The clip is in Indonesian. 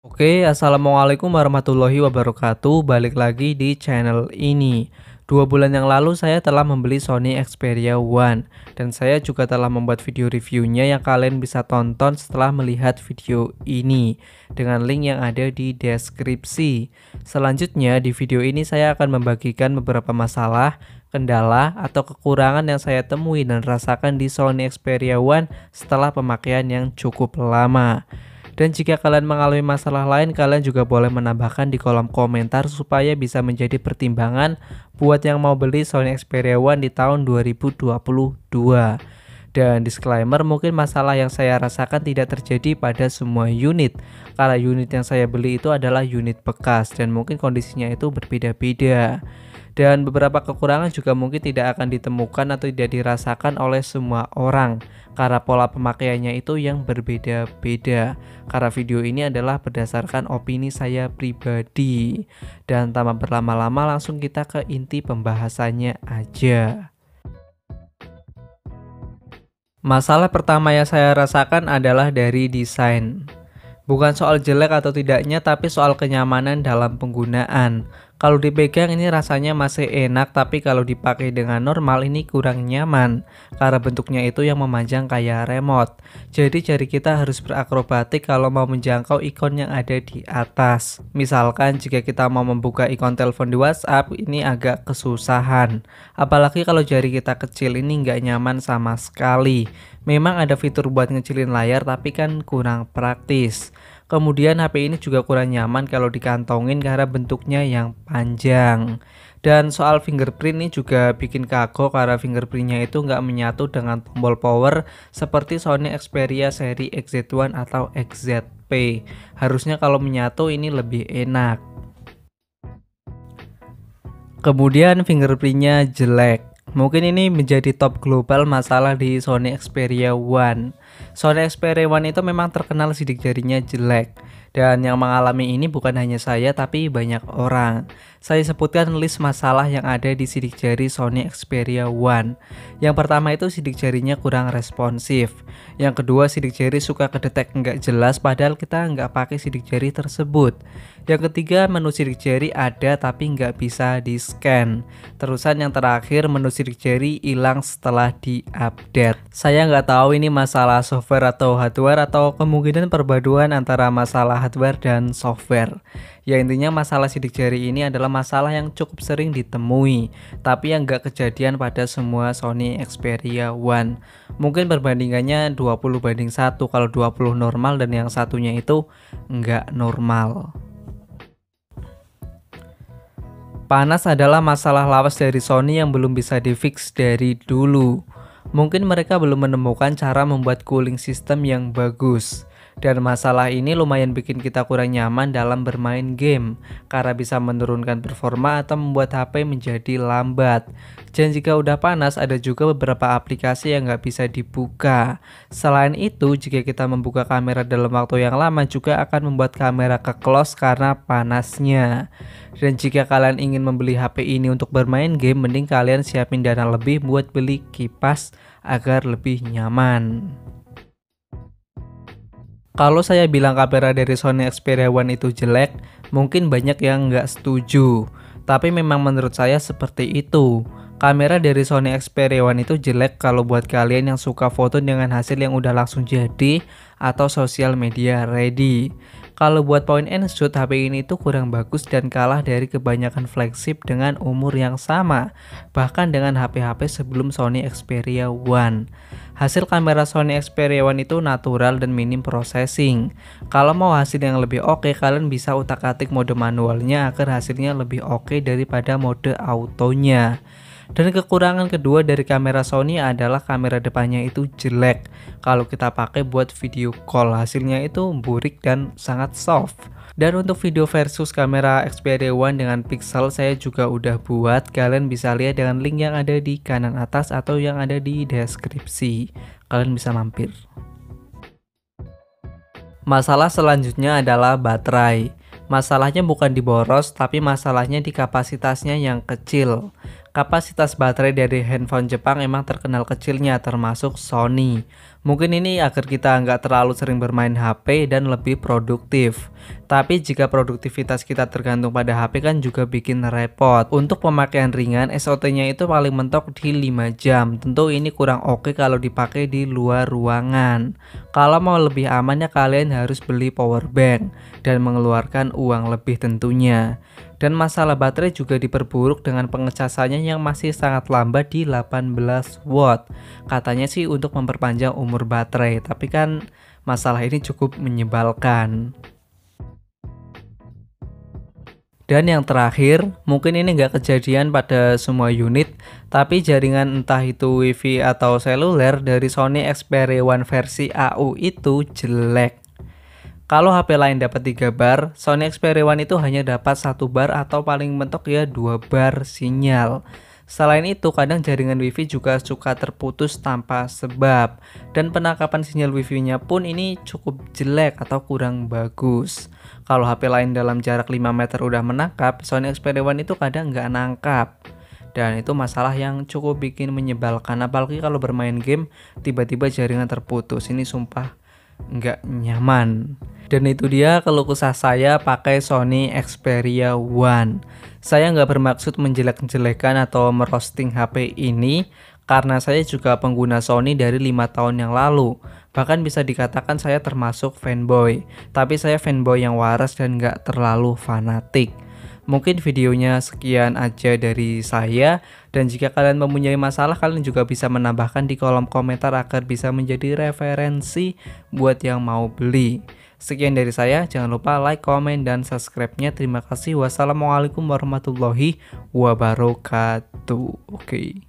Oke, assalamualaikum warahmatullahi wabarakatuh. Balik lagi di channel ini. 2 bulan yang lalu saya telah membeli Sony Xperia One dan saya juga telah membuat video reviewnya yang kalian bisa tonton setelah melihat video ini dengan link yang ada di deskripsi. Selanjutnya di video ini saya akan membagikan beberapa masalah, kendala, atau kekurangan yang saya temui dan rasakan di Sony Xperia One setelah pemakaian yang cukup lama. Dan jika kalian mengalami masalah lain, kalian juga boleh menambahkan di kolom komentar supaya bisa menjadi pertimbangan buat yang mau beli Sony Xperia One di tahun 2022. Dan disclaimer, mungkin masalah yang saya rasakan tidak terjadi pada semua unit, karena unit yang saya beli itu adalah unit bekas dan mungkin kondisinya itu berbeda-beda. Dan beberapa kekurangan juga mungkin tidak akan ditemukan atau tidak dirasakan oleh semua orang karena pola pemakaiannya itu yang berbeda-beda. Karena video ini adalah berdasarkan opini saya pribadi. Dan tanpa berlama-lama langsung kita ke inti pembahasannya aja. Masalah pertama yang saya rasakan adalah dari desain. Bukan soal jelek atau tidaknya, tapi soal kenyamanan dalam penggunaan. Kalau dipegang ini rasanya masih enak, tapi kalau dipakai dengan normal ini kurang nyaman. Karena bentuknya itu yang memanjang kayak remote. Jadi jari kita harus berakrobatik kalau mau menjangkau ikon yang ada di atas. Misalkan jika kita mau membuka ikon telepon di WhatsApp, ini agak kesusahan. Apalagi kalau jari kita kecil, ini nggak nyaman sama sekali. Memang ada fitur buat ngecilin layar, tapi kan kurang praktis. Kemudian HP ini juga kurang nyaman kalau dikantongin karena bentuknya yang panjang. Dan soal fingerprint ini juga bikin kagok karena fingerprintnya itu nggak menyatu dengan tombol power seperti Sony Xperia seri XZ1 atau XZP. Harusnya kalau menyatu ini lebih enak. Kemudian fingerprintnya jelek. Mungkin ini menjadi top global masalah di Sony Xperia One. Sony Xperia One itu memang terkenal sidik jarinya jelek. Dan yang mengalami ini bukan hanya saya tapi banyak orang. Saya sebutkan list masalah yang ada di sidik jari Sony Xperia One. Yang pertama itu sidik jarinya kurang responsif. Yang kedua, sidik jari suka kedetek nggak jelas padahal kita nggak pakai sidik jari tersebut. Yang ketiga, menu sidik jari ada tapi nggak bisa di scan. Terusan yang terakhir, menu sidik jari hilang setelah diupdate. Saya nggak tahu ini masalah software atau hardware atau kemungkinan perpaduan antara masalah hardware dan software. Ya intinya masalah sidik jari ini adalah masalah yang cukup sering ditemui, tapi yang nggak kejadian pada semua Sony Xperia One. Mungkin perbandingannya 20:1, kalau 20 normal dan yang satunya itu nggak normal. Panas adalah masalah lawas dari Sony yang belum bisa di-fix dari dulu. Mungkin mereka belum menemukan cara membuat cooling system yang bagus. Dan masalah ini lumayan bikin kita kurang nyaman dalam bermain game karena bisa menurunkan performa atau membuat HP menjadi lambat. Dan jika udah panas, ada juga beberapa aplikasi yang nggak bisa dibuka. Selain itu, jika kita membuka kamera dalam waktu yang lama juga akan membuat kamera ke-close karena panasnya. Dan jika kalian ingin membeli HP ini untuk bermain game, mending kalian siapin dana lebih buat beli kipas agar lebih nyaman. Kalau saya bilang kamera dari Sony Xperia One itu jelek, mungkin banyak yang nggak setuju. Tapi memang menurut saya seperti itu. Kamera dari Sony Xperia One itu jelek kalau buat kalian yang suka foto dengan hasil yang udah langsung jadi atau sosial media ready. Kalau buat point and shoot, HP ini tuh kurang bagus dan kalah dari kebanyakan flagship dengan umur yang sama, bahkan dengan HP-HP sebelum Sony Xperia One. Hasil kamera Sony Xperia One itu natural dan minim processing. Kalau mau hasil yang lebih oke, kalian bisa utak-atik mode manualnya agar hasilnya lebih oke daripada mode autonya. Dan kekurangan kedua dari kamera Sony adalah kamera depannya itu jelek. Kalau kita pakai buat video call, hasilnya itu burik dan sangat soft. Dan untuk video versus kamera Xperia One dengan pixel saya juga udah buat. Kalian bisa lihat dengan link yang ada di kanan atas atau yang ada di deskripsi. Kalian bisa mampir. Masalah selanjutnya adalah baterai. Masalahnya bukan di boros, tapi masalahnya di kapasitasnya yang kecil. Kapasitas baterai dari handphone Jepang emang terkenal kecilnya termasuk Sony. Mungkin ini agar kita nggak terlalu sering bermain HP dan lebih produktif. Tapi jika produktivitas kita tergantung pada HP kan juga bikin repot. Untuk pemakaian ringan, SOT-nya itu paling mentok di 5 jam. Tentu ini kurang oke kalau dipakai di luar ruangan. Kalau mau lebih aman ya kalian harus beli power bank dan mengeluarkan uang lebih tentunya. Dan masalah baterai juga diperburuk dengan pengecasannya yang masih sangat lambat di 18 watt. Katanya sih untuk memperpanjang umur baterai, tapi kan masalah ini cukup menyebalkan. Dan yang terakhir, mungkin ini nggak kejadian pada semua unit, tapi jaringan entah itu WiFi atau seluler dari Sony Xperia One versi AU itu jelek. Kalau HP lain dapat 3 bar, Sony Xperia One itu hanya dapat 1 bar atau paling mentok ya 2 bar sinyal. Selain itu, kadang jaringan WiFi juga suka terputus tanpa sebab. Dan penangkapan sinyal WiFi-nya pun ini cukup jelek atau kurang bagus. Kalau HP lain dalam jarak 5 meter udah menangkap, Sony Xperia One itu kadang nggak nangkap. Dan itu masalah yang cukup bikin menyebalkan, apalagi kalau bermain game tiba-tiba jaringan terputus. Ini sumpah nggak nyaman. Dan itu dia keluh kesah saya pakai Sony Xperia One. Saya nggak bermaksud menjelek-jelekan atau merosting HP ini, karena saya juga pengguna Sony dari 5 tahun yang lalu. Bahkan bisa dikatakan saya termasuk fanboy. Tapi saya fanboy yang waras dan nggak terlalu fanatik. Mungkin videonya sekian aja dari saya, dan jika kalian mempunyai masalah kalian juga bisa menambahkan di kolom komentar agar bisa menjadi referensi buat yang mau beli. Sekian dari saya, jangan lupa like, komen, dan subscribe-nya. Terima kasih. Wassalamualaikum warahmatullahi wabarakatuh. Oke.